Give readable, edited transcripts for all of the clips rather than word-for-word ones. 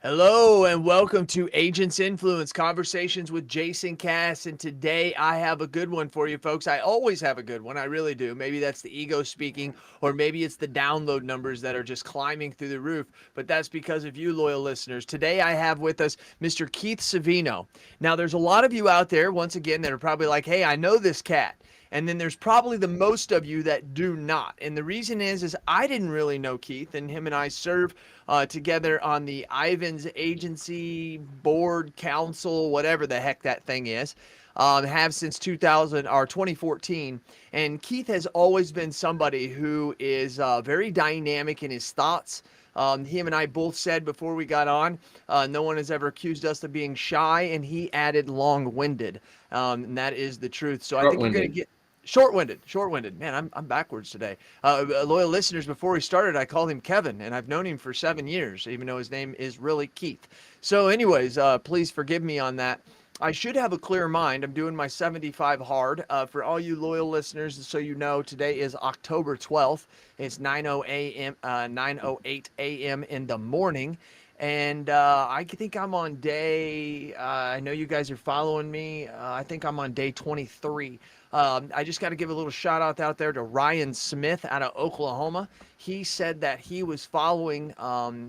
Hello and welcome to Agents Influence Conversations with Jason Cass. And today I have a good one for you folks. I always have a good one. I really do. Maybe that's the ego speaking, or maybe it's the download numbers that are just climbing through the roof. But that's because of you, loyal listeners. Today I have with us Mr. Keith Savino. Now, there's a lot of you out there, once again, that are probably like, hey, I know this cat. And then there's probably the most of you that do not. And the reason is I didn't really know Keith, and him and I serve together on the Ivans Agency Board Council, whatever the heck that thing is. Have since 2000 or 2014. And Keith has always been somebody who is very dynamic in his thoughts. Him and I both said before we got on, no one has ever accused us of being shy, and he added long-winded. And that is the truth. So I think you're going to Short-winded. get short-winded. Man, I'm backwards today. Loyal listeners, before we started, I called him Kevin, and I've known him for 7 years, even though his name is really Keith. So, anyways, please forgive me on that. I should have a clear mind. I'm doing my 75 hard. For all you loyal listeners, so you know, today is October 12th. It's 9:08 a.m. in the morning. And I think I'm on day, I know you guys are following me. I think I'm on day 23. I just got to give a little shout out there to Ryan Smith out of Oklahoma. He said that he was following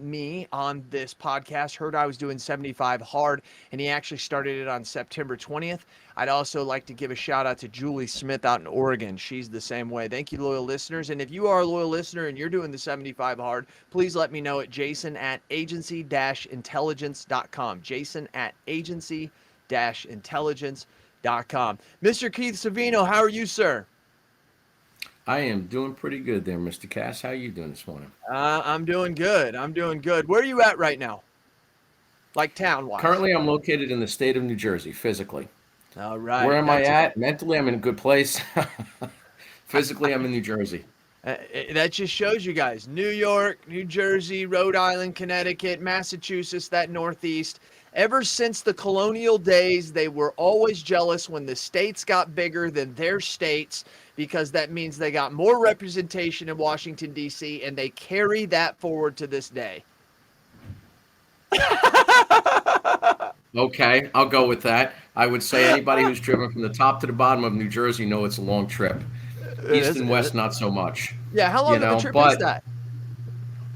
me on this podcast, heard I was doing 75 hard, and he actually started it on September 20th. I'd also like to give a shout out to Julie Smith out in Oregon. She's the same way. Thank you, loyal listeners. And if you are a loyal listener and you're doing the 75 hard, please let me know at jason@agency-intelligence.com. Jason@agency-intelligence.com. Mr. Keith Savino, how are you, sir? I am doing pretty good there, Mr. Cass. How are you doing this morning? I'm doing good. I'm doing good. Where are you at right now? Like town wise? Currently, I'm located in the state of New Jersey, physically. All Where right. am I at? Mentally, I'm in a good place. Physically, I'm in New Jersey. That just shows you guys New York, New Jersey, Rhode Island, Connecticut, Massachusetts, that Northeast. Ever since the colonial days, they were always jealous when the states got bigger than their states because that means they got more representation in Washington, D.C., and they carry that forward to this day. Okay, I'll go with that. I would say anybody who's driven from the top to the bottom of New Jersey know it's a long trip. It East is. and west, not so much. Yeah, how long of a trip is But that?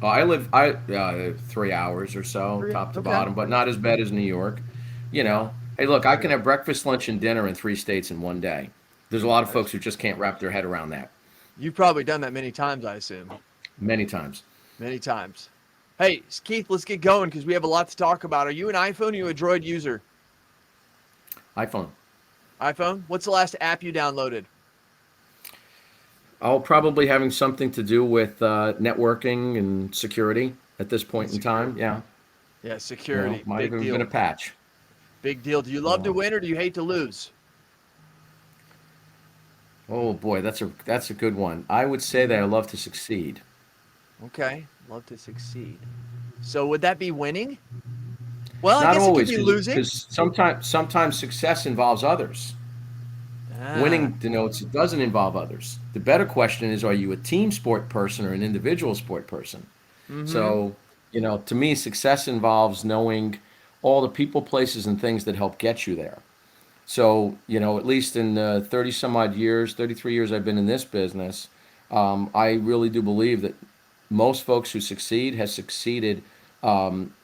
I 3 hours or so, top to Okay. bottom, but not as bad as New York. Yeah. Hey, look, I can Sure. have breakfast, lunch, and dinner in 3 states in one day. There's a lot of folks That's, who just can't wrap their head around that. you've probably done that many times, I assume. Many times. Many times. Hey, Keith, let's get going because we have a lot to talk about. Are you an iPhone or are you a Droid user? iPhone. iPhone? What's the last app you downloaded? I'll probably having something to do with networking and security at this And point in time. security. Yeah, Yeah, security. might have Big even been a deal. patch. Big deal. Do you You love to know. win or do you hate to lose? Oh boy, that's a good one. I would say that I love to succeed. Okay. Love to succeed. So would that be winning? Well, I Not guess it could always, be losing. because sometimes success involves others. Ah, Winning denotes it doesn't involve others. The better question is, are you a team sport person or an individual sport person? mm-hmm. So, to me, success involves knowing all the people, places, and things that help get you there. So, at least in the 30 some odd years, 33 years I've been in this business, I really do believe that most folks who succeed has succeeded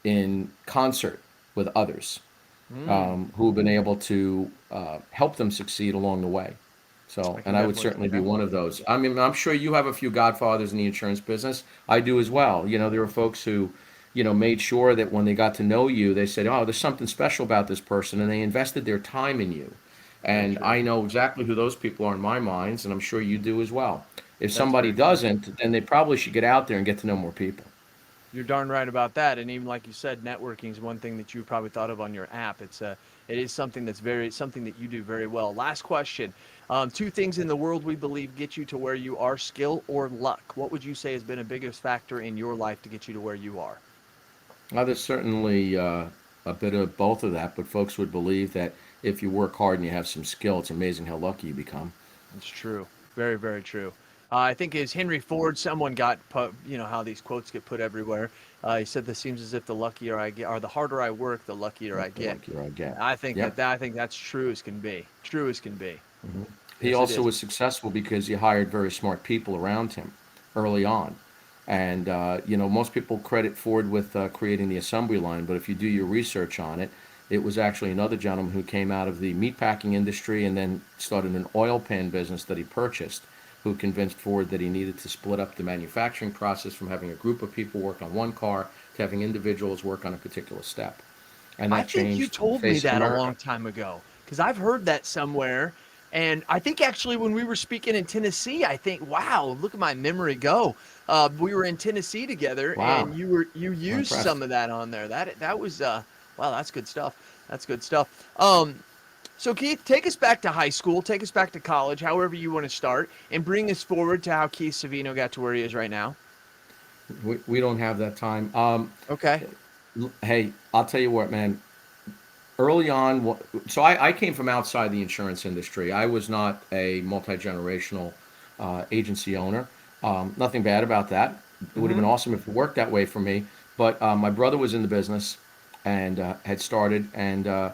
in concert with others Mm, who have been able to help them succeed along the way. I So, can and I would definitely see certainly be that. one of those. I mean, I'm sure you have a few godfathers in the insurance business. I do as well. There are folks who, made sure that when they got to know you, they said, "Oh, there's something special about this person," and they invested their time in you. Very And true. I know exactly who those people are in my minds, and I'm sure you do as well. If That's somebody very true. doesn't, then they probably should get out there and get to know more people. You're darn right about that. And even like you said, networking is one thing that you probably thought of on your app. It is something that's something that you do very well. Last question. Two things in the world we believe get you to where you are: skill or luck. What would you say has been a biggest factor in your life to get you to where you are? Now, there's certainly a bit of both of that, but folks would believe that if you work hard and you have some skill, it's amazing how lucky you become. It's true. Very, very true. I think it was Henry Ford. Someone got put, how these quotes get put everywhere. He said, "This seems as if the luckier I get, or the harder I work, the luckier I The get." luckier I get. I think Yep. I think that's true as can be. True as can be. He Yes, it also is. was successful because he hired very smart people around him early on. And, most people credit Ford with creating the assembly line, but if you do your research on it, it was actually another gentleman who came out of the meatpacking industry and then started an oil pan business that he purchased, who convinced Ford that he needed to split up the manufacturing process from having a group of people work on one car to having individuals work on a particular step. And I that think you changed the told me face of that a America. long time ago because I've heard that somewhere. And I think actually when we were speaking in Tennessee, I think, wow, look at my memory go. We were in Tennessee together, Wow, and you I'm used impressed. some of that on there. That was wow, that's good stuff. That's good stuff. So Keith, take us back to high school, take us back to college, however you want to start, and bring us forward to how Keith Savino got to where he is right now. We don't have that time. Okay. Hey, I'll tell you what, man. Early on, so I came from outside the insurance industry. I was not a multi-generational agency owner. Nothing bad about that. It would have been Mm-hmm. awesome if it worked that way for me. But my brother was in the business and had started, and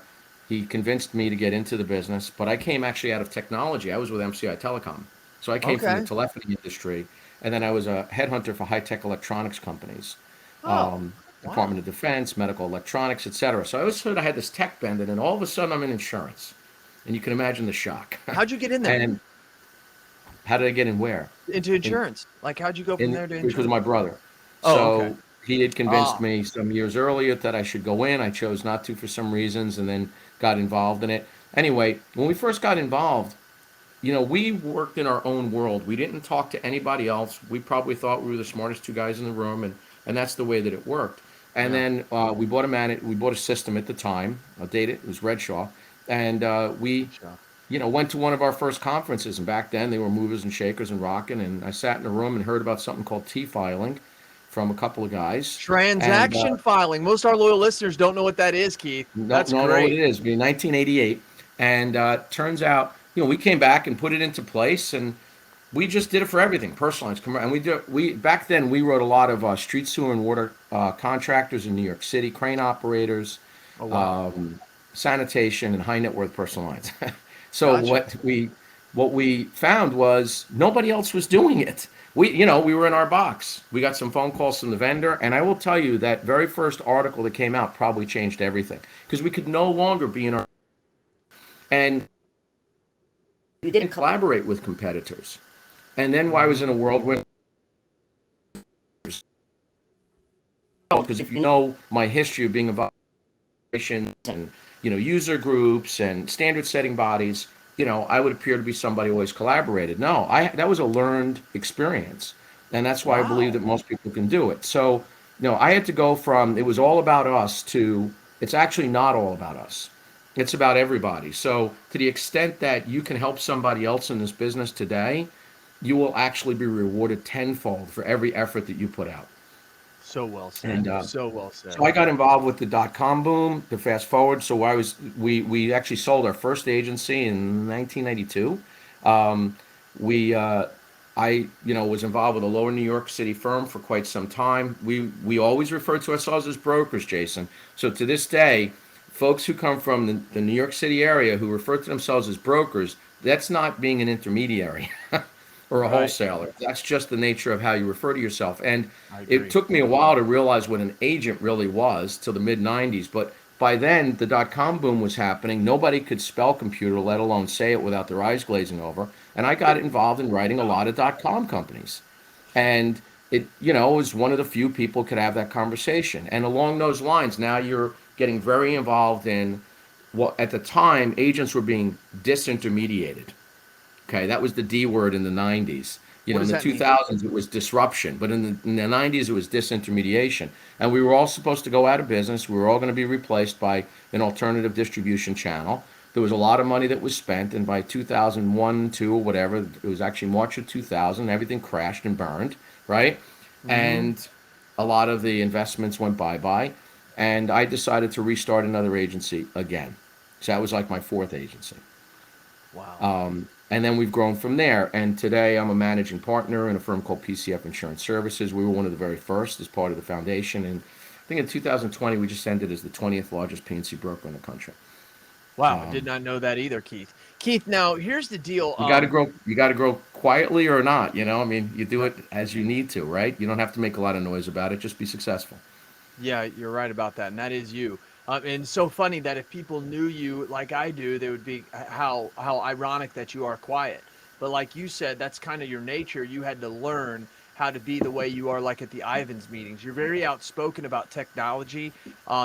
he convinced me to get into the business. But I came actually out of technology. I was with MCI Telecom. So I came from the Okay. telephony industry, and then I was a headhunter for high-tech electronics companies, Oh, wow. Department of Defense, medical electronics, etc. So I always thought I had this tech bend, and then all of a sudden I'm in insurance, and you can imagine the shock. How'd you get in there? And how did I get in where? Into In insurance. Like, how'd you go from there to because of insurance? my brother. Oh, okay. So he had convinced Ah, me some years earlier that I should go in. I chose not to for some reasons, and then got involved in it. Anyway, when we first got involved, we worked in our own world. We didn't talk to anybody else. We probably thought we were the smartest two guys in the room, and that's the way that it worked. And yeah. then we bought a system at the time. I'll date it. It was Redshaw, and we Sure. went to one of our first conferences. And back then they were movers and shakers and rocking. And I sat in a room and heard about something called T filing from a couple of guys. And Transaction filing. Most of our loyal listeners don't know what that is, Keith. don't That's know what great. it is. In 1988, and turns out we came back and put it into place, and we just did it for everything, personal lines, and we back then we wrote a lot of street sewer and water contractors in New York City, crane operators, Oh, wow. um, sanitation, and high net worth personal lines. So Gotcha. what we found was nobody else was doing it. We were in our box. We got some phone calls from the vendor, and I will tell you that very first article that came out probably changed everything because we could no longer be in our and we didn't collaborate with competitors. And then I was Hmm. in a world where because if you know my history of being involved and user groups and standard setting bodies, I would appear to be somebody who always collaborated. No, I that was a learned experience, and that's why I believe Wow. that most people can do it. So, I had to go from it was all about us to it's actually not all about us. It's about everybody. So, to the extent that you can help somebody else in this business today, you will actually be rewarded tenfold for every effort that you put out. So well said. And So well so said. I got involved with the .com boom. To fast forward, so we actually sold our first agency in 1992. Um, we I was involved with a lower New York City firm for quite some time. We always referred to ourselves as brokers, Jason. So to this day, folks who come from the New York City area who refer to themselves as brokers, that's not being an intermediary or a Right. wholesaler. That's just the nature of how you refer to yourself. And I it agree. took me a while to realize what an agent really was till the mid 90s. But by then, the .com boom was happening. Nobody could spell computer, let alone say it without their eyes glazing over. And I got involved in writing a lot of .com companies. And it was one of the few people could have that conversation. And along those lines, now you're getting very involved in what at the time agents were being disintermediated. Okay, that was the D word in the 90s. What In does the that mean? 2000s, it was disruption, but in the 90s, it was disintermediation. And we were all supposed to go out of business. We were all going to be replaced by an alternative distribution channel. There was a lot of money that was spent, and by 2001, 2, or whatever, it was actually March of 2000, everything crashed and burned, right? Hmm. And a lot of the investments went bye-bye, and I decided to restart another agency again. So that was like my fourth agency. Wow. And then we've grown from there. And today I'm a managing partner in a firm called PCF Insurance Services. We were one of the very first as part of the foundation. And I think in 2020, we just ended as the 20th largest PNC broker in the country. Wow, I did not know that either, Keith. Keith, now here's the deal. You got to grow. You got to grow quietly or not. I mean, you do it as you need to, right? You don't have to make a lot of noise about it. Just be successful. Yeah, you're right about that, and that is you. And it's so funny that if people knew you like I do, they would be how ironic that you are quiet. But like you said, that's kind of your nature. You had to learn how to be the way you are, like at the Ivans meetings. You're very outspoken about technology.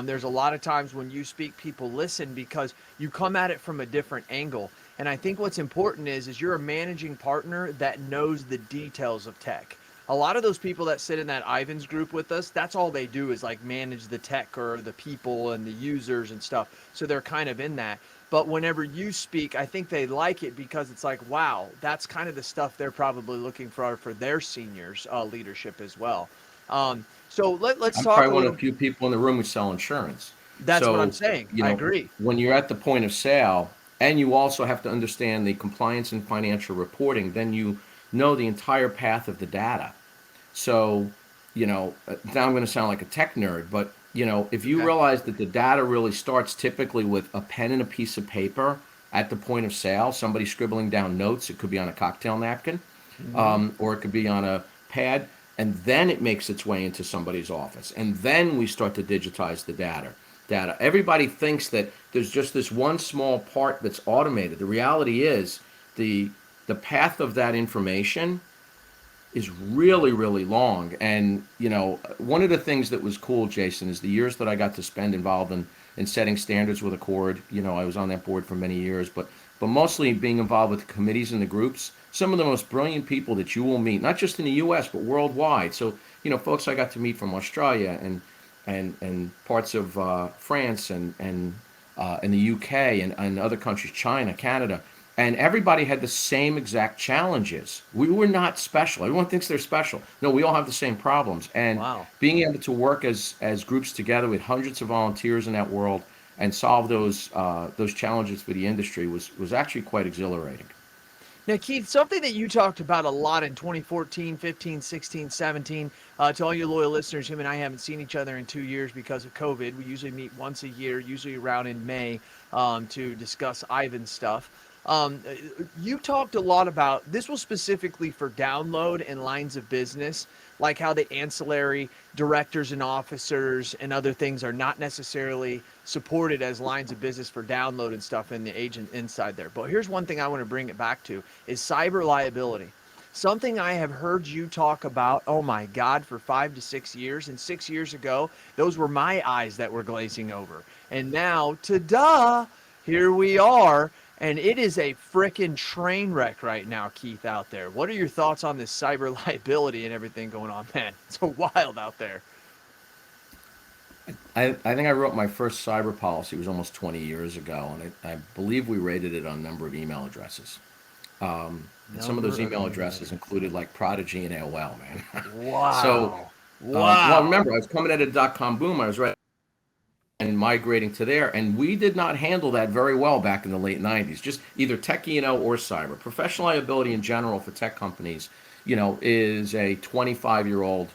There's a lot of times when you speak, people listen because you come at it from a different angle. And I think what's important is you're a managing partner that knows the details of tech. A lot of those people that sit in that Ivans group with us, that's all they do is like manage the tech or the people and the users and stuff. So they're kind of in that. But whenever you speak, I think they like it because it's like, wow, that's kind of the stuff they're probably looking for their seniors leadership as well. So let's I'm talk probably a one of little. the few people in the room who sell insurance. That's what I'm So, saying. I agree. when you're at the point of sale and you also have to understand the compliance and financial reporting, then you know the entire path of the data. So, now I'm going to sound like a tech nerd, but if you Okay. realize that the data really starts typically with a pen and a piece of paper at the point of sale, somebody scribbling down notes, it could be on a cocktail napkin, Hmm. or it could be on a pad, and then it makes its way into somebody's office, and then we start to digitize the data. Everybody thinks that there's just this one small part that's automated. The reality is the the path of that information is really, really long. And, one of the things that was cool, Jason, is the years that I got to spend involved in setting standards with Accord. I was on that board for many years, but mostly being involved with the committees and the groups. Some of the most brilliant people that you will meet, not just in the U.S., but worldwide. So, folks I got to meet from Australia and parts of France and in the UK and other countries, China, Canada, and everybody had the same exact challenges. We were not special. Everyone thinks they're special. No, we all have the same problems. And Wow. being able to work as groups together with hundreds of volunteers in that world and solve those challenges for the industry was actually quite exhilarating. Now, Keith, something that you talked about a lot in 2014, 15, 16, 17, to all you loyal listeners, him and I haven't seen each other in 2 years because of COVID. We usually meet once a year, usually around in May, to discuss Ivan stuff. You talked a lot about this was specifically for download and lines of business, like how the ancillary directors and officers and other things are not necessarily supported as lines of business for download and stuff in the agent inside there. But here's one thing I want to bring it back to is cyber liability. Something I have heard you talk about, oh my God, for 5 to 6 years. And 6 years ago, those were my eyes that were glazing over. And now, ta-da, here we are. And it is a frickin' train wreck right now, Keith, out there. What are your thoughts on this cyber liability and everything going on, man? It's so wild out there. I think I wrote my first cyber policy, it was almost 20 years ago, and I believe we rated it on number of email addresses. And some of Number those of email email addresses addresses. included like Prodigy and AOL, man. So, Wow. well, Wow. remember, I was coming at a dot-com boom. I was right and migrating to there, and we did not handle that very well back in the late 90s. Just either tech E&O or cyber. Professional liability in general for tech companies, is a 25-year-old,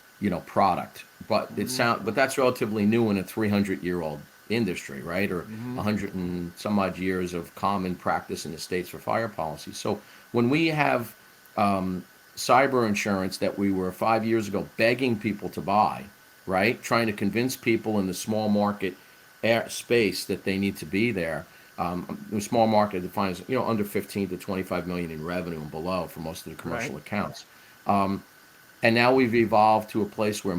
product. But that's relatively new in a 300-year-old industry, right? Or Mm-hmm. 100 and some odd years of common practice in the states for fire policy. So when we have cyber insurance that we were 5 years ago begging people to buy, right? Trying to convince people in the small market space that they need to be there. The small market defines, under 15 to 25 million in revenue and below for most of the Right. commercial accounts. And now we've evolved to a place where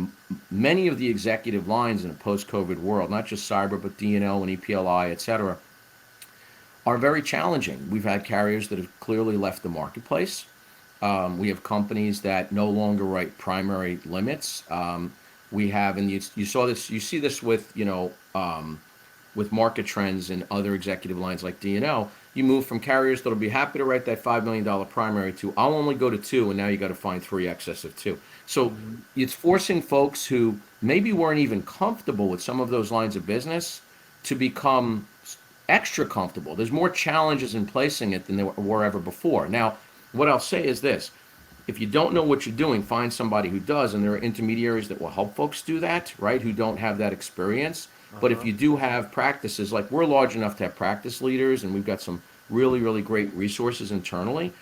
many of the executive lines in a post-COVID world, not just cyber, but D&O and EPLI, et cetera, are very challenging. We've had carriers that have clearly left the marketplace. We have companies that no longer write primary limits. We have, and you saw this, you see this with market trends and other executive lines like D&O. You move from carriers that'll be happy to write that $5 million primary to I'll only go to two, and now you got to find three excess of two. So Mm-hmm. it's forcing folks who maybe weren't even comfortable with some of those lines of business to become extra comfortable. There's more challenges in placing it than there were ever before. Now, what I'll say is this. If you don't know what you're doing, find somebody who does, and there are intermediaries that will help folks do that, right, who don't have that experience. But if Uh-huh. you do have practices, like we're large enough to have practice leaders, and we've got some really, really great resources internally.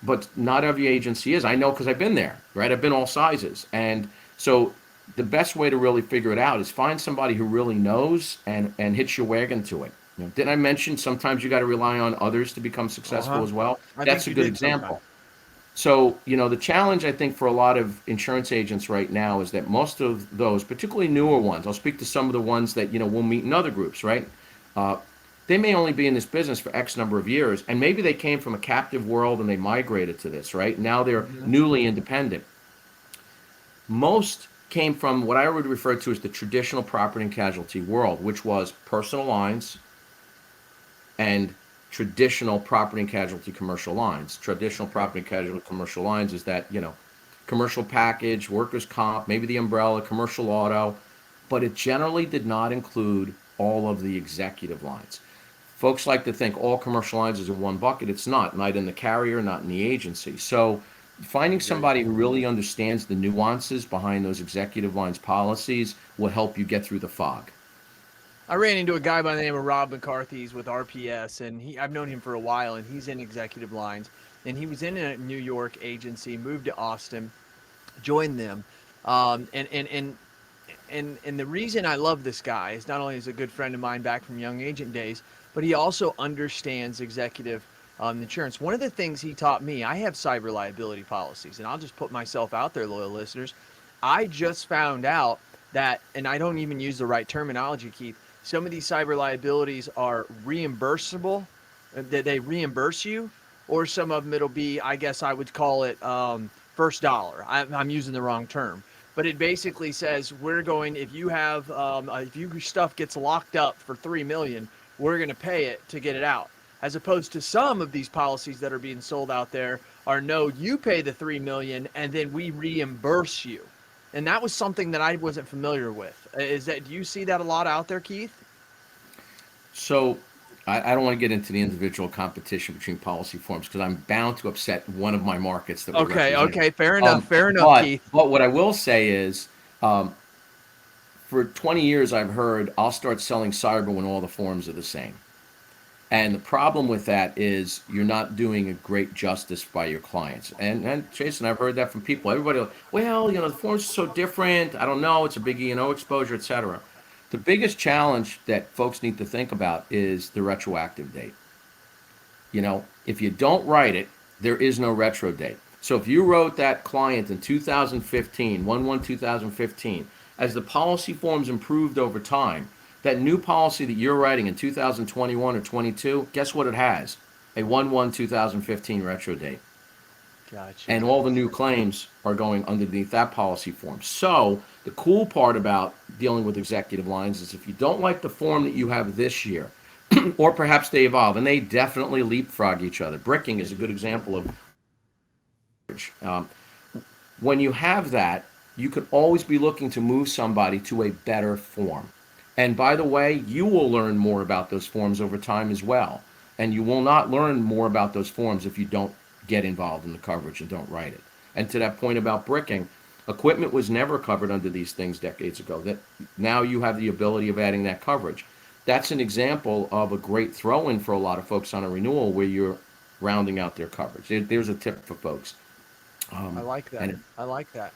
But not every agency is. I know because I've been there, right? I've been all sizes. And so the best way to really figure it out is find somebody who really knows and hitch your wagon to it. Didn't I mention sometimes you got to rely on others to become successful Uh-huh. as well? I That's think a you good did sometimes. example. So, the challenge I think for a lot of insurance agents right now is that most of those, particularly newer ones, I'll speak to some of the ones that, we'll meet in other groups, right? Uh, they may only be in this business for X number of years, and maybe they came from a captive world and they migrated to this, right? Now they're Hmm. newly independent. Most came from what I would refer to as the traditional property and casualty world, which was personal lines and traditional property and casualty commercial lines. Traditional Okay. property and casualty commercial lines is that, commercial package, workers' comp, maybe the umbrella, commercial auto, but it generally did not include all of the executive lines. Folks like to think all commercial lines is in one bucket. It's not in the carrier, not in the agency. So I finding hear you. somebody who really understands the nuances behind those executive lines policies will help you get through the fog. I ran into a guy by the name of Rob McCarthy. He's with RPS, and I've known him for a while, and he's in executive lines. And he was in a New York agency, moved to Austin, joined them. And the reason I love this guy is not only is a good friend of mine back from young agent days, but he also understands executive insurance. One of the things he taught me, I have cyber liability policies, and I'll just put myself out there, loyal listeners. I just found out that, and I don't even use the right terminology, Keith. Some of these cyber liabilities are reimbursable, that they reimburse you, or some of them it'll be, I guess I would call it first dollar. I'm using the wrong term, but it basically says we're going, if you have if your stuff gets locked up for 3 million, we're going to pay it to get it out, as opposed to some of these policies that are being sold out there are, no, you pay the 3 million and then we reimburse you. And that was something that I wasn't familiar with. Is that, do you see that a lot out there, Keith? So I don't want to get into the individual competition between policy forms because I'm bound to upset one of my markets that we Okay, represent. okay, Um, fair enough, but Keith. but what I will say is, for 20 years I've heard I'll start selling cyber when all the forms are the same. And the problem with that is you're not doing a great justice by your clients. And Jason, I've heard that from people. Everybody, well, the forms are so different. I don't know. It's a big E&O exposure, et cetera. The biggest challenge that folks need to think about is the retroactive date. If you don't write it, there is no retro date. So if you wrote that client in 2015, 1/1/2015, as the policy forms improved over time, that new policy that you're writing in 2021 or 22, guess what it has? A 1/1/2015 retro date. Gotcha. And all the new claims are going underneath that policy form. So the cool part about dealing with executive lines is if you don't like the form that you have this year, or perhaps they evolve, and they definitely leapfrog each other. Bricking is a good example of um, when you have that, you can always be looking to move somebody to a better form. And by the way, you will learn more about those forms over time as well. And you will not learn more about those forms if you don't get involved in the coverage and don't write it. And to that point about bricking, equipment was never covered under these things decades ago. That now you have the ability of adding that coverage. That's an example of a great throw-in for a lot of folks on a renewal where you're rounding out their coverage. There's a tip for folks. I like that. And I like that.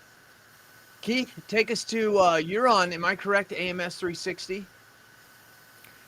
Keith, take us to you're on, am I correct, AMS 360?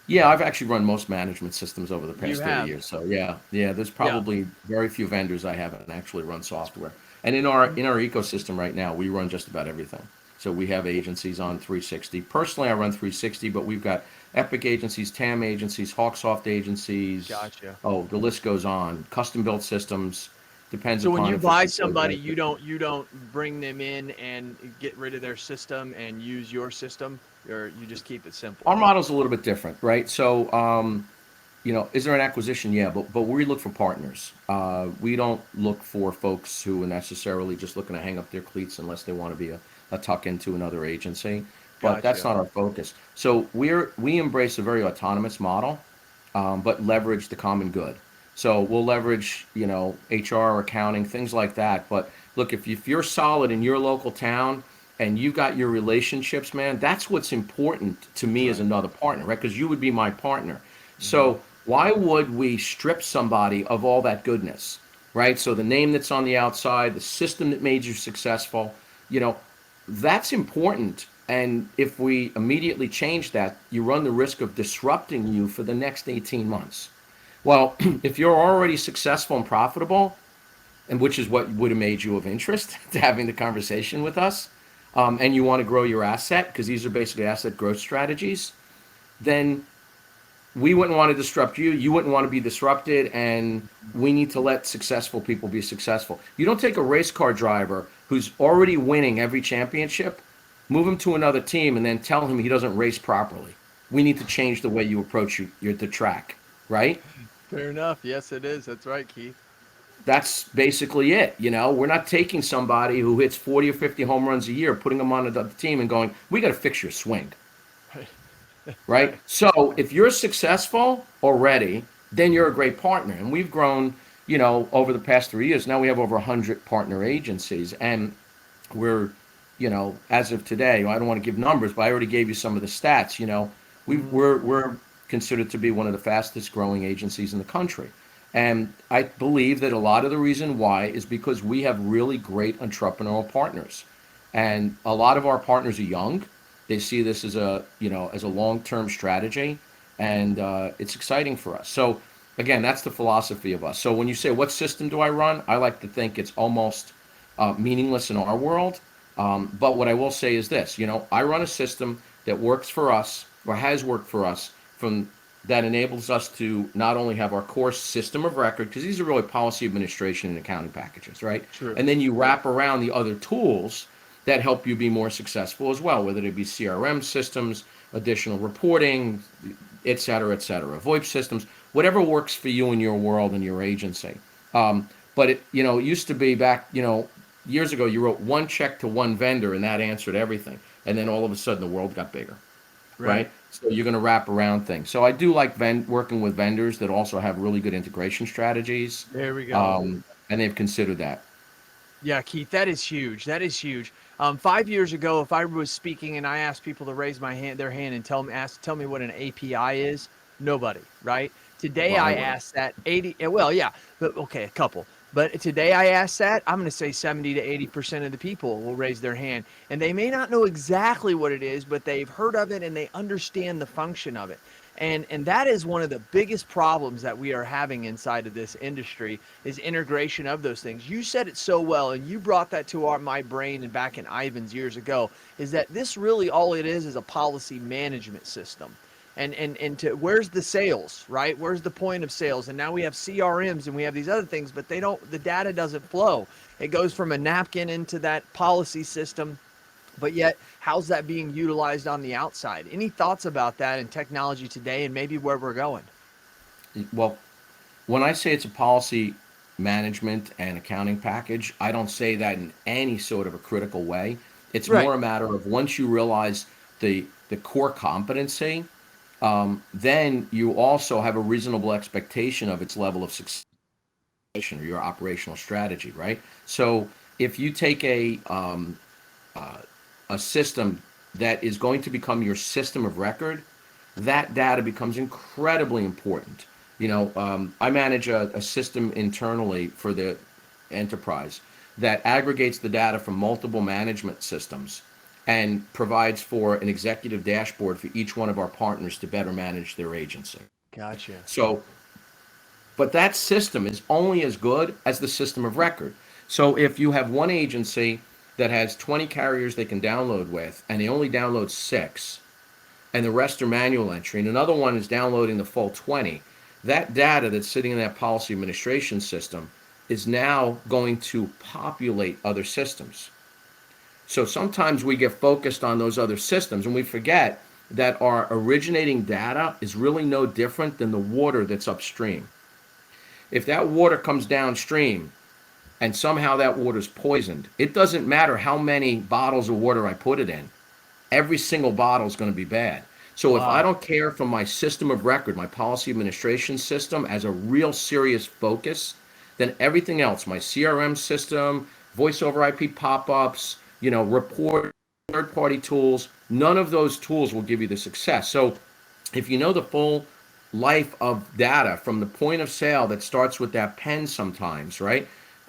yeah, I've actually run most management systems over the You past 30 have. years. So yeah, there's Yeah. probably very few vendors I haven't actually run software. And in our ecosystem right now, we run just about everything. So we have agencies on 360. Personally, I run 360, but we've got Epic agencies, TAM agencies, Hawksoft agencies. Gotcha. Oh, the list goes on. Custom built systems depends So when upon you if it's buy employee somebody, benefit. you don't bring them in and get rid of their system and use your system, or you just keep it simple. Our model's a little bit different, right? So is there an acquisition? Yeah, but we look for partners. We don't look for folks who are necessarily just looking to hang up their cleats unless they want to be a tuck into another agency. But that's Gotcha. not our focus. So we embrace a very autonomous model. but leverage the common good. So we'll leverage, HR, accounting, things like that. But look, if you're solid in your local town and you got your relationships, man, that's what's important to me as Right. another partner, right? Because you would be my partner. Hmm. So why would we strip somebody of all that goodness, right? So the name that's on the outside, the system that made you successful, you know, that's important. And if we immediately change that, you run the risk of disrupting you for the next 18 months. Well, if you're already successful and profitable, and which is what would have made you of interest to having the conversation with us, and you want to grow your asset, because these are basically asset growth strategies, then we wouldn't want to disrupt you. You wouldn't want to be disrupted, and we need to let successful people be successful. You don't take a race car driver who's already winning every championship, move him to another team, and then tell him he doesn't race properly. We need to change the way you approach the track, right? Fair enough. Yes, it is. That's right, Keith. That's basically it. We're not taking somebody who hits 40 or 50 home runs a year, putting them on the team and going, we got to fix your swing. Right. Right? Right. So if you're successful already, then you're a great partner. And we've grown, over the past 3 years. Now we have over 100 partner agencies. And we're, as of today, I don't want to give numbers, but I already gave you some of the stats. Hmm. We're considered to be one of the fastest growing agencies in the country. And I believe that a lot of the reason why is because we have really great entrepreneurial partners. And a lot of our partners are young. They see this as a long-term strategy, and it's exciting for us. So again, that's the philosophy of us. So when you say what system do I run, I like to think it's almost meaningless in our world. But what I will say is this: I run a system that works for us or has worked for us from that enables us to not only have our core system of record, because these are really policy administration and accounting packages, right? True. And then you wrap around the other tools that help you be more successful as well, whether it be CRM systems, additional reporting, et cetera, VoIP systems, whatever works for you in your world and your agency. But it used to be back, years ago, you wrote one check to one vendor and that answered everything. And then all of a sudden the world got bigger, Right. right? So you're going to wrap around things. So I do like working with vendors that also have really good integration strategies, There we go. and they've considered that. Yeah, Keith, that is huge. That is huge. 5 years ago, if I was speaking and I asked people to raise their hand and tell me what an API is, nobody, right? Today Well, I I would. ask that 80, well, yeah, but okay, a couple. But today I ask that, I'm going to say 70 to 80% of the people will raise their hand. And they may not know exactly what it is, but they've heard of it and they understand the function of it. And that is one of the biggest problems that we are having inside of this industry is integration of those things. You said it so well, and you brought that to my brain and back in Ivan's years ago, is that this really all it is a policy management system. And to where's the sales, right? Where's the point of sales? And now we have CRMs and we have these other things, but the data doesn't flow. It goes from a napkin into that policy system, but yet how's that being utilized on the outside? Any thoughts about that in technology today and maybe where we're going? Well, when I say it's a policy management and accounting package, I don't say that in any sort of a critical way. It's Right. more a matter of once you realize the core competency, then you also have a reasonable expectation of its level of success or your operational strategy, right? So if you take a system that is going to become your system of record, that data becomes incredibly important. I manage a system internally for the enterprise that aggregates the data from multiple management systems and provides for an executive dashboard for each one of our partners to better manage their agency. Gotcha. So, but that system is only as good as the system of record. So if you have one agency that has 20 carriers they can download with, and they only download six, and the rest are manual entry, and another one is downloading the full 20, that data that's sitting in that policy administration system is now going to populate other systems. So sometimes we get focused on those other systems and we forget that our originating data is really no different than the water that's upstream. If that water comes downstream and somehow that water's poisoned, it doesn't matter how many bottles of water I put it in. Every single bottle is going to be bad. So if I Wow. don't care for my system of record, my policy administration system as a real serious focus, then everything else, my CRM system, voice over IP pop-ups, report, third-party tools, none of those tools will give you the success. So if you know the full life of data from the point of sale that starts with that pen sometimes, right?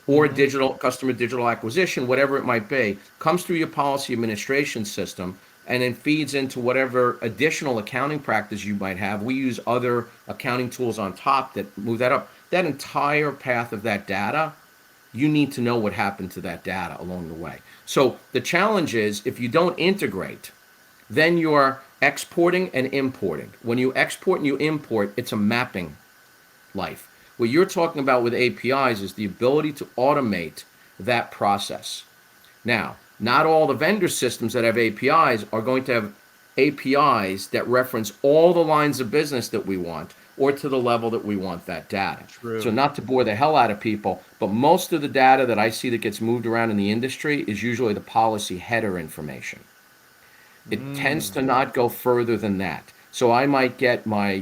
Or Hmm. digital customer digital acquisition, whatever it might be, comes through your policy administration system and then feeds into whatever additional accounting practice you might have. We use other accounting tools on top that move that up. That entire path of that data, you need to know what happened to that data along the way. So the challenge is if you don't integrate, then you're exporting and importing. When you export and you import, it's a mapping life. What you're talking about with APIs is the ability to automate that process. Now, not all the vendor systems that have APIs are going to have APIs that reference all the lines of business that we want or to the level that we want that data. So, True. not to bore the hell out of people, but most of the data that I see that gets moved around in the industry is usually the policy header information. It tends Mm. to not go further than that. So I might get my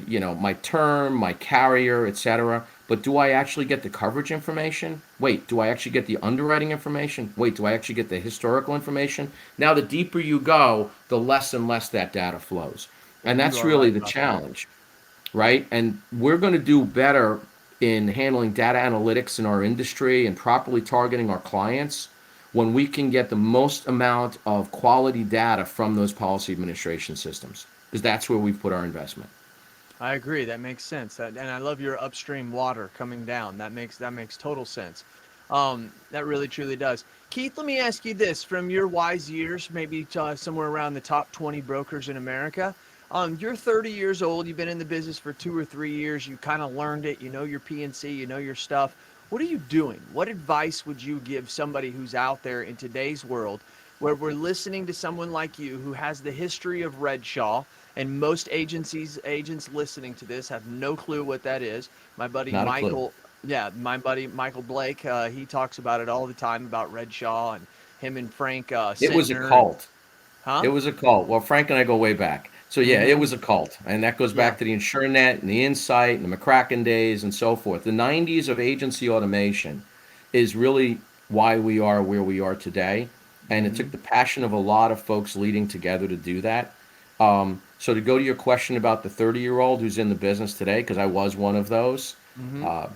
term, my carrier, etc. But do I actually get the coverage information? Wait, do I actually get the underwriting information? Wait, do I actually get the historical information? Now, the deeper you go, the less and less that data flows. And You that's are really right the about that. challenge, right? And we're going to do better in handling data analytics in our industry and properly targeting our clients when we can get the most amount of quality data from those policy administration systems, because that's where we've put our investment. I agree. That makes sense. And I love your upstream water coming down. That makes total sense. That really truly does. Keith, let me ask you this: from your wise years, maybe somewhere around the top 20 brokers in America, you're 30 years old. You've been in the business for 2 or 3 years. You kind of learned it. You know your PNC. You know your stuff. What are you doing? What advice would you give somebody who's out there in today's world, where we're listening to someone like you who has the history of Redshaw? And most agents listening to this have no clue what that is. My buddy Not a clue. Michael, yeah, my buddy Michael Blake, he talks about it all the time about Redshaw and him and Frank It was a Sentner and cult. It huh? was a cult. Well, Frank and I go way back. So yeah, it Mm-hmm. was a cult, and that goes Yeah. back to the InsureNet and the Insight and the McCracken days and so forth. The '90s of agency automation is really why we are where we are today, and it Mm-hmm. took the passion of a lot of folks leading together to do that. So to go to your question about the 30-year-old who's in the business today, because I was one of those, Mm-hmm. uh,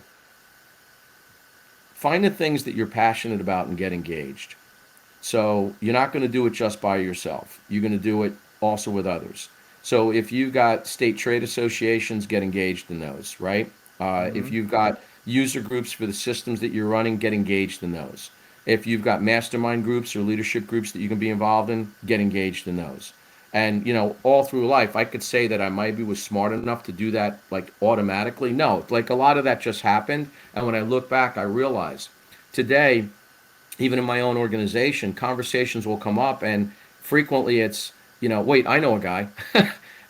find the things that you're passionate about and get engaged. So you're not going to do it just by yourself. You're going to do it also with others. So if you've got state trade associations, get engaged in those, right? Mm-hmm. If you've got user groups for the systems that you're running, get engaged in those. If you've got mastermind groups or leadership groups that you can be involved in, get engaged in those. And all through life, I could say that I maybe was smart enough to do that like automatically. No, like a lot of that just happened. And when I look back, I realize today even in my own organization, conversations will come up, and frequently it's, wait, I know a guy.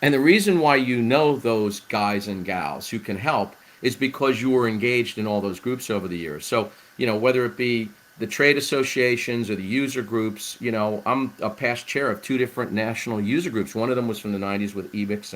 And the reason why you know those guys and gals who can help is because you were engaged in all those groups over the years. So, whether it be the trade associations or the user groups, I'm a past chair of two different national user groups. One of them was from the '90s with Ebix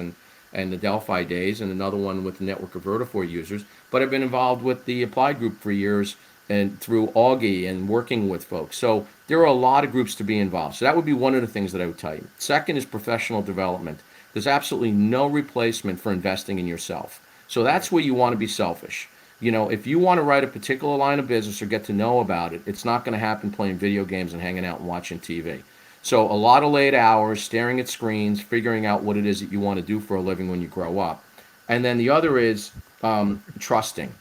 and the Delphi days, and another one with the network of Vertifor users. But I've been involved with the Applied Group for years and through Augie and working with folks. So there are a lot of groups to be involved. So that would be one of the things that I would tell you. Second is professional development. There's absolutely no replacement for investing in yourself. So Right. that's where you want to be selfish. If you want to write a particular line of business or get to know about it, it's not going to happen playing video games and hanging out and watching TV. So a lot of late hours, staring at screens, figuring out what it is that you want to do for a living when you grow up. And then the other is trusting.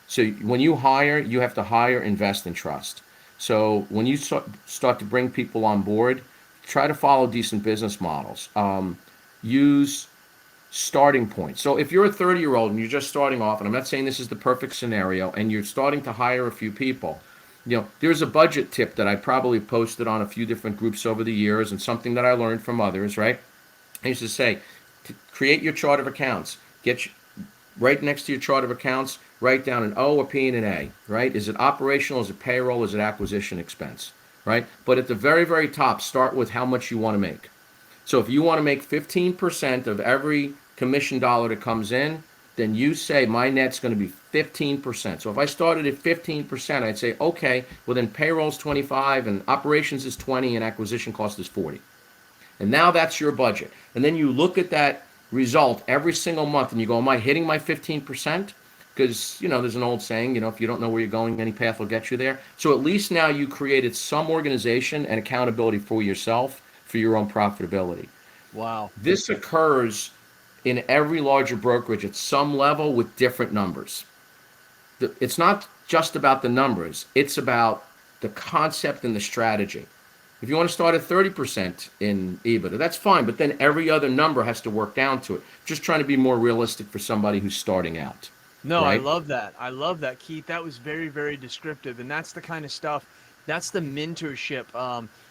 So when you hire, you have to hire, invest, and trust. So when you start to bring people on board, try to follow decent business models. Use starting points. So if you're a 30-year-old and you're just starting off, and I'm not saying this is the perfect scenario, and you're starting to hire a few people, there's a budget tip that I probably posted on a few different groups over the years and something that I learned from others, right? I used to say, create your chart of accounts. Right next to your chart of accounts, write down an O, a P, and an A, right? Is it operational? Is it payroll? Is it acquisition expense, right? But at the very, very top, start with how much you want to make. So if you want to make 15% of every commission dollar that comes in, then you say my net's going to be 15%. So if I started at 15%, I'd say, okay, well then payroll's 25 and operations is 20 and acquisition cost is 40. And now that's your budget. And then you look at that result every single month and you go, am I hitting my 15%? Because, there's an old saying, if you don't know where you're going, any path will get you there. So at least now you created some organization and accountability for yourself for your own profitability. Wow. This occurs in every larger brokerage at some level with different numbers. It's not just about the numbers, it's about the concept and the strategy. If you want to start at 30% in EBITDA, that's fine, but then every other number has to work down to it. Just trying to be more realistic for somebody who's starting out, No, I right? love that. I love that, Keith. That was very, very descriptive. And that's the kind of stuff, that's the mentorship.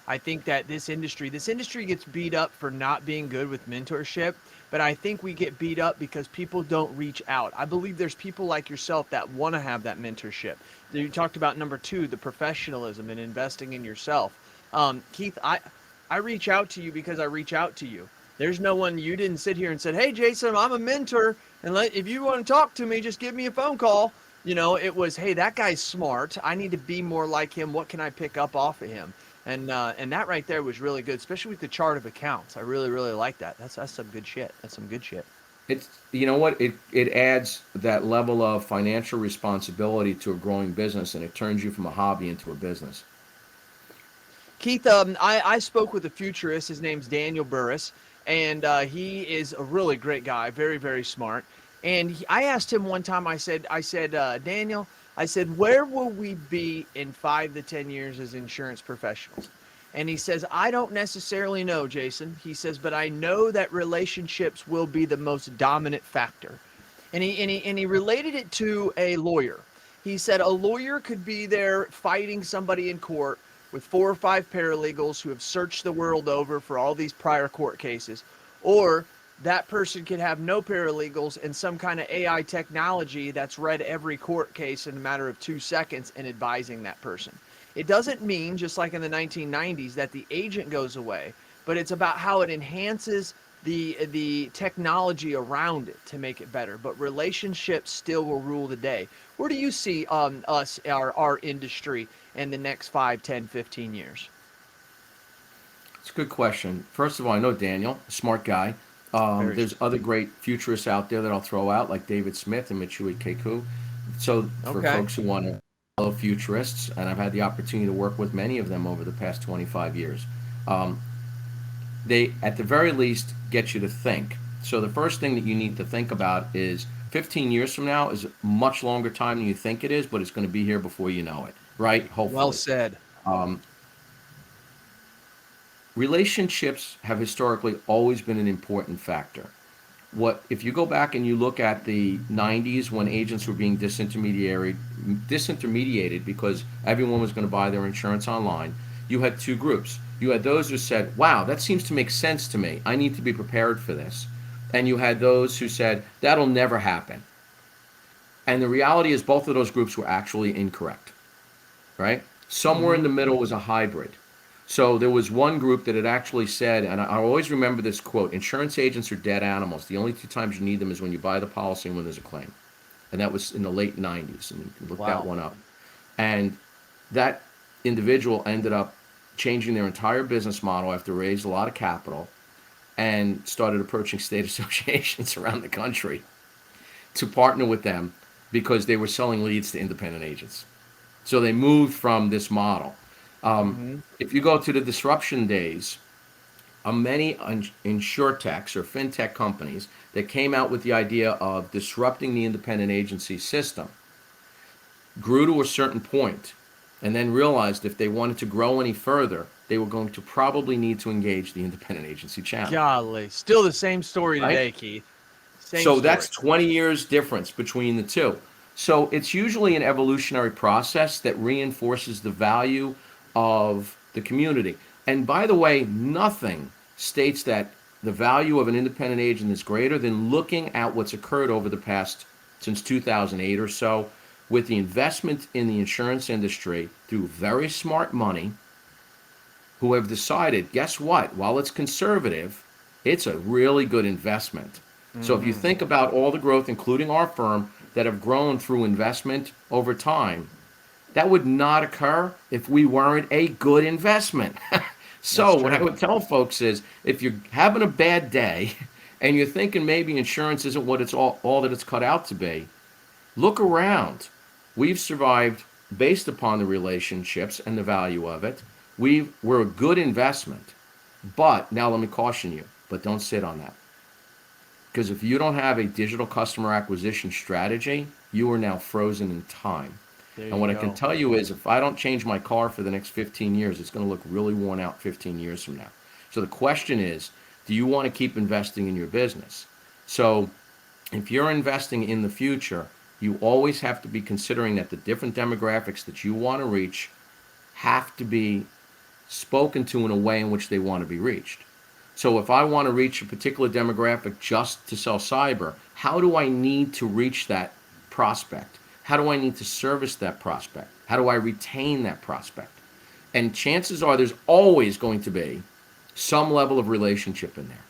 I think that this industry gets beat up for not being good with mentorship, but I think we get beat up because people don't reach out. I believe there's people like yourself that want to have that mentorship. You talked about number two, the professionalism and investing in yourself. Keith, I reach out to you because I reach out to you. There's no one, you didn't sit here and said, hey, Jason, I'm a mentor. And if you want to talk to me, just give me a phone call. It was, hey, that guy's smart. I need to be more like him. What can I pick up off of him? And that right there was really good, especially with the chart of accounts. I really, really like that. That's some good shit. That's some good shit. It's, you know what, it adds that level of financial responsibility to a growing business, and it turns you from a hobby into a business. Keith, I spoke with a futurist. His name's Daniel Burris, and he is a really great guy, very, very smart. And I asked him one time, Daniel, I said, where will we be in 5 to 10 years as insurance professionals? And he says, I don't necessarily know, Jason. He says, but I know that relationships will be the most dominant factor. And he related it to a lawyer. He said a lawyer could be there fighting somebody in court with 4 or 5 paralegals who have searched the world over for all these prior court cases, or that person could have no paralegals and some kind of AI technology that's read every court case in a matter of 2 seconds and advising that person. It doesn't mean, just like in the 1990s, that the agent goes away, but it's about how it enhances the technology around it to make it better. But relationships still will rule the day. Where do you see our industry in the next 5, 10, 15 years? It's a good question. First of all, I know Daniel, a smart guy. Very There's other great futurists out there that I'll throw out, like David Smith and Mitsui Keiko. So for okay. folks who want to follow futurists, and I've had the opportunity to work with many of them over the past 25 years, um, they, at the very least, get you to think. So the first thing that you need to think about is 15 years from now is a much longer time than you think it is, but it's going to be here before you know it, right? Well Hopefully. said. Um, Relationships have historically always been an important factor. What if you go back and you look at the 90s when agents were being disintermediated because everyone was going to buy their insurance online, you had two groups. You had those who said, wow, that seems to make sense to me. I need to be prepared for this. And you had those who said, that'll never happen. And the reality is both of those groups were actually incorrect, right? Somewhere in Hmm. the middle was a hybrid. So there was one group that had actually said, and I always remember this quote: insurance agents are dead animals. The only two times you need them is when you buy the policy and when there's a claim. And that was in the late 90s, and you can look that Wow. one up. And that individual ended up changing their entire business model after raised a lot of capital and started approaching state associations around the country to partner with them because they were selling leads to independent agents. So they moved from this model. Hmm. If you go to the disruption days, many insurtechs or fintech companies that came out with the idea of disrupting the independent agency system grew to a certain point and then realized if they wanted to grow any further, they were going to probably need to engage the independent agency channel, Golly, still the same story right? today, Keith. Same So that's story. 20 years difference between the two. So it's usually an evolutionary process that reinforces the value of the community. And by the way, nothing states that the value of an independent agent is greater than looking at what's occurred over the past, since 2008 or so, with the investment in the insurance industry through very smart money who have decided, guess what? While it's conservative, it's a really good investment. So if you think about all the growth, including our firm, that have grown through investment over time, that would not occur if we weren't a good investment. That's So what I true. would tell folks is if you're having a bad day and you're thinking maybe insurance isn't what it's all that it's cut out to be, look around. We've survived based upon the relationships and the value of it. We're a good investment. But now let me caution you, but don't sit on that. Because if you don't have a digital customer acquisition strategy, you are now frozen in time. There And you what I can go. tell you is if I don't change my car for the next 15 years, it's going to look really worn out 15 years from now. So the question is, do you want to keep investing in your business? So if you're investing in the future, you always have to be considering that the different demographics that you want to reach have to be spoken to in a way in which they want to be reached. So if I want to reach a particular demographic just to sell cyber, how do I need to reach that prospect? How do I need to service that prospect? How do I retain that prospect? And chances are there's always going to be some level of relationship in there,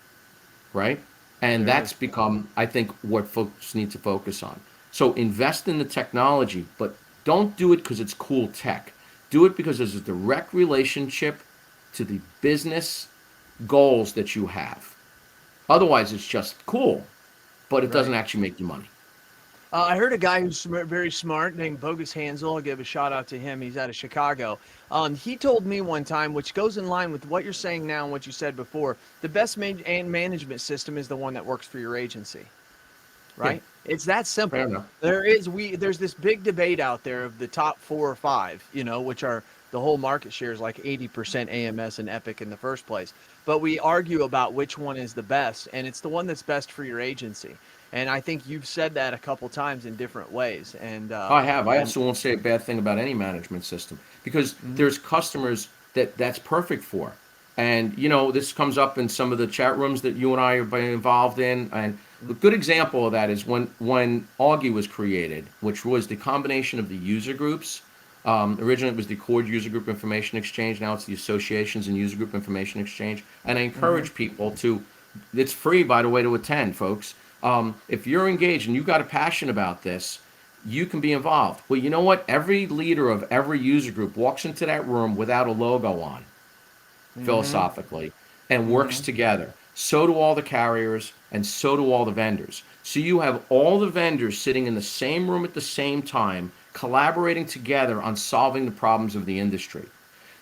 right? And There that's is. become, I think, what folks need to focus on. So invest in the technology, but don't do it because it's cool tech. Do it because there's a direct relationship to the business goals that you have. Otherwise, it's just cool, but it doesn't Right. actually make you money. I heard a guy who's very smart named Bogus Hansel. I'll give a shout out to him. He's out of Chicago. He told me one time, which goes in line with what you're saying now and what you said before. The best management system is the one that works for your agency, Yeah, right? It's that fair simple. enough. There's this big debate out there of the top 4 or 5, which are the whole market share is like 80% AMS and Epic in the first place. But we argue about which one is the best, and it's the one that's best for your agency. And I think you've said that a couple times in different ways. I have. I And also won't say a bad thing about any management system because mhm, there's customers that's perfect for. And this comes up in some of the chat rooms that you and I have been involved in. And a good example of that is when Augie was created, which was the combination of the user groups. Originally, it was the Cord User Group Information Exchange. Now it's the Associations and User Group Information Exchange. And I mhm. encourage people to. It's free, by the way, to attend, folks. If you're engaged and you've got a passion about this, you can be involved. Well, you know what? Every leader of every user group walks into that room without a logo on, Mhm. philosophically, and works Mhm. together. So do all the carriers, and so do all the vendors. So you have all the vendors sitting in the same room at the same time, collaborating together on solving the problems of the industry.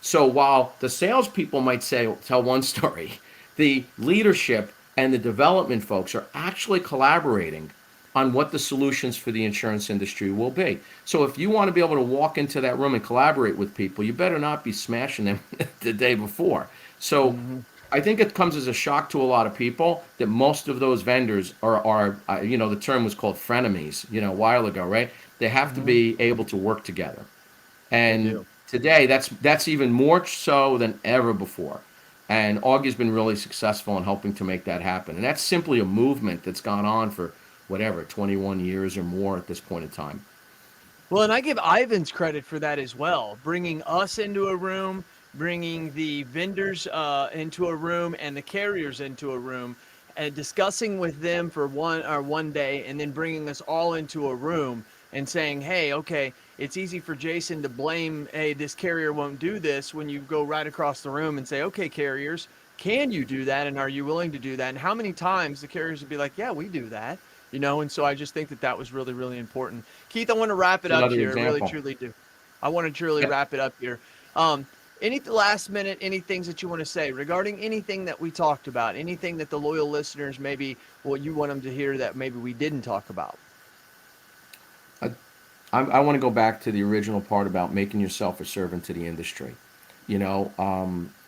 So while the salespeople might tell one story, the leadership and the development folks are actually collaborating on what the solutions for the insurance industry will be. So if you want to be able to walk into that room and collaborate with people, you better not be smashing them the day before. So Mhm. I think it comes as a shock to a lot of people that most of those vendors are the term was called frenemies, a while ago, right? They have to Mhm. be able to work together. They And do. today, that's even more so than ever before. And Augie's been really successful in helping to make that happen. And that's simply a movement that's gone on for whatever 21 years or more at this point in time. Well, and I give Ivans credit for that as well, bringing us into a room, bringing the vendors into a room and the carriers into a room, and discussing with them for one day, and then bringing us all into a room and saying, "Hey, okay, it's easy for Jason to blame, hey, this carrier won't do this," when you go right across the room and say, "Okay, carriers, can you do that, and are you willing to do that?" And how many times the carriers would be like, "Yeah, we do that." And so I just think that that was really, really important. Keith, I want to wrap it It's up another here. I really, example. truly do. I want to truly Yep. wrap it up here. Any last minute, any things that you want to say regarding anything that we talked about, anything that the loyal listeners maybe what you want them to hear that maybe we didn't talk about? I, I want to go back to the original part about making yourself a servant to the industry.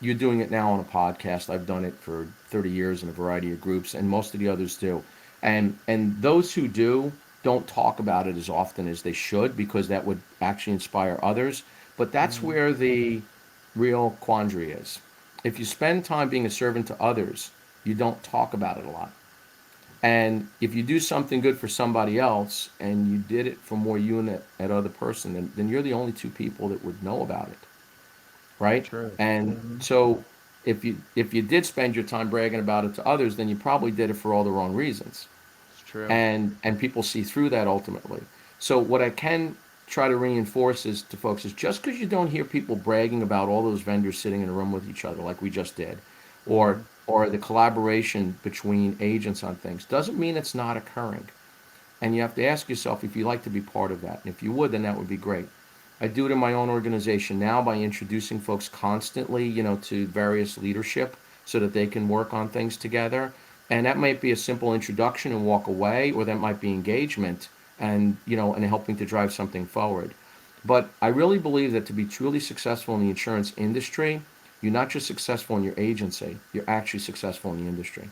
You're doing it now on a podcast. I've done it for 30 years in a variety of groups, and most of the others do. And those who do don't talk about it as often as they should because that would actually inspire others. But that's Mm-hmm. where the real quandary is. If you spend time being a servant to others, you don't talk about it a lot. And if you do something good for somebody else and you did it for more you and that other person, then you're the only two people that would know about it, right? True. And Mm-hmm. so if you did spend your time bragging about it to others, then you probably did it for all the wrong reasons, It's true. and people see through that ultimately. So what I can try to reinforce is to folks is just because you don't hear people bragging about all those vendors sitting in a room with each other like we just did, or Mhm. or the collaboration between agents on things, doesn't mean it's not occurring. And you have to ask yourself if you like to be part of that. And if you would, then that would be great. I do it in my own organization now by introducing folks constantly, to various leadership so that they can work on things together. And that might be a simple introduction and walk away, or that might be engagement and helping to drive something forward. But I really believe that to be truly successful in the insurance industry, you're not just successful in your agency, you're actually successful in the industry.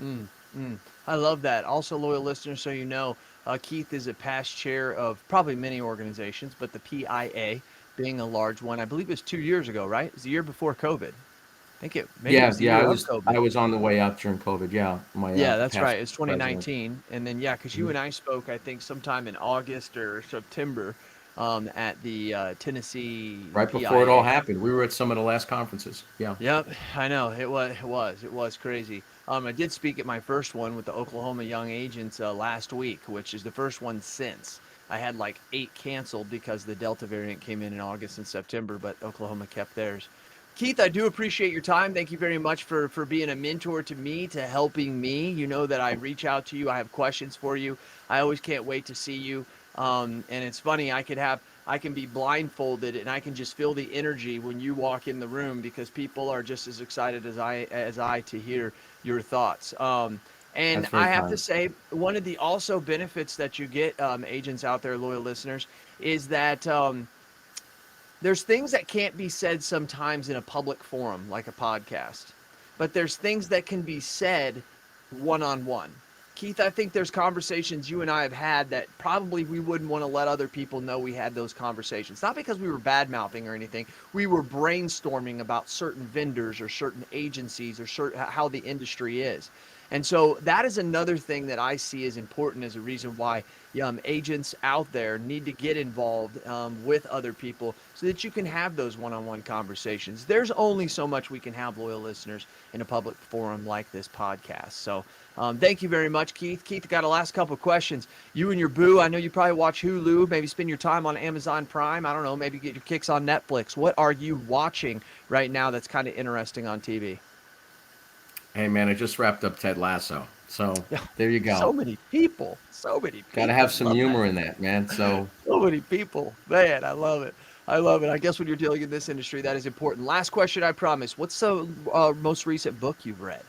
Mm, mm. I love that. Also, loyal listeners, so you know, Keith is a past chair of probably many organizations, but the PIA being a large one. I believe it was 2 years ago, right? It was the year before COVID. I think maybe it Yeah, was the yeah, I year of was COVID. I was on the way out during COVID. Yeah, my Yeah, that's past right. It's president. 2019. And then, yeah, because you Mhm. and I spoke, I think, sometime in August or September at the Tennessee Right before it all PIA. happened, we were at some of the last conferences. Yeah. Yep, I know it was crazy. I did speak at my first one with the Oklahoma Young Agents last week, which is the first one since. I had like 8 canceled because the Delta variant came in August and September, but Oklahoma kept theirs. Keith, I do appreciate your time. Thank you very much for being a mentor to me, to helping me. You know that I reach out to you. I have questions for you. I always can't wait to see you. And it's funny, I can be blindfolded and I can just feel the energy when you walk in the room because people are just as excited as I to hear your thoughts. And That's very I have to kind. say, one of the also benefits that you get, agents out there, loyal listeners, is that there's things that can't be said sometimes in a public forum like a podcast, but there's things that can be said one on one. Keith, I think there's conversations you and I have had that probably we wouldn't want to let other people know we had those conversations. Not because we were bad mouthing or anything. We were brainstorming about certain vendors or certain agencies or how the industry is. And so that is another thing that I see as important as a reason why agents out there need to get involved with other people so that you can have those one-on-one conversations. There's only so much we can have, loyal listeners, in a public forum like this podcast. So thank you very much, Keith. Keith, got a last couple of questions. You and your boo, I know you probably watch Hulu, maybe spend your time on Amazon Prime. I don't know, maybe get your kicks on Netflix. What are you watching right now that's kind of interesting on TV? Hey man, I just wrapped up Ted Lasso. So Yeah, there you so go. many people, so many Got to have people. some Love that. humor in that, man. So So many people. Man, I love it. I love it. I guess when you're dealing in this industry, that is important. Last question, I promise. What's the most recent book you've read?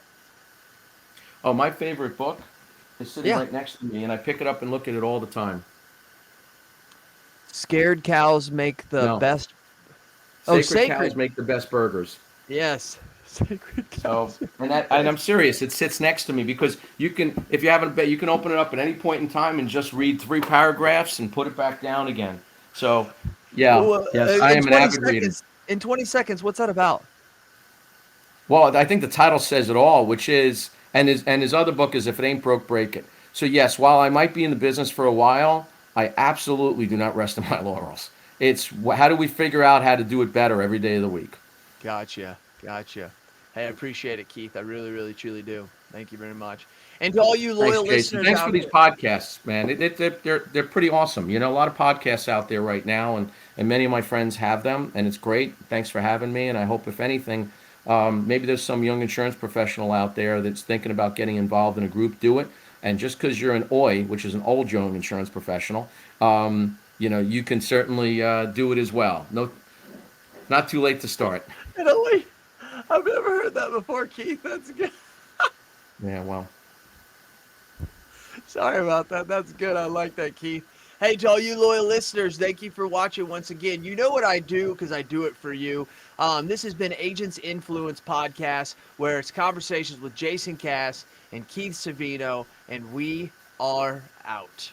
oh, my favorite book is sitting Yeah. right next to me, and I pick it up and look at it all the time. Scared cows make the No, best. Oh, sacred cows sacred. make the best burgers. Yes. Sacred So, cows make and the that, and I'm best. serious. It sits next to me because you can, if you haven't, you can open it up at any point in time and just read 3 paragraphs and put it back down again. So, yeah, Well, yes, I in am an 20 avid reader. seconds, in 20 seconds, what's that about? Well, I think the title says it all, which is, and his other book is If It Ain't Broke, Break It. So yes, while I might be in the business for a while, I absolutely do not rest on my laurels. It's how do we figure out how to do it better every day of the week. Gotcha. Gotcha. Hey, I appreciate it, Keith. I really, really, truly do. Thank you very much. And to all you Thanks, loyal Jason. listeners Thanks for out these there, podcasts, man. They're pretty awesome. A lot of podcasts out there right now, and many of my friends have them, and it's great. Thanks for having me, and I hope if anything, maybe there's some young insurance professional out there that's thinking about getting involved in a group. Do it, and just because you're an OI, which is an old young insurance professional, you can certainly do it as well. No, not too late to start. Italy. I've never heard that before, Keith. That's good. Yeah, well, Sorry about that. That's good. I like that, Keith. Hey, to all you loyal listeners, thank you for watching once again. You know what I do because I do it for you. This has been Agents Influence Podcast, where it's conversations with Jason Cass and Keith Savino, and we are out.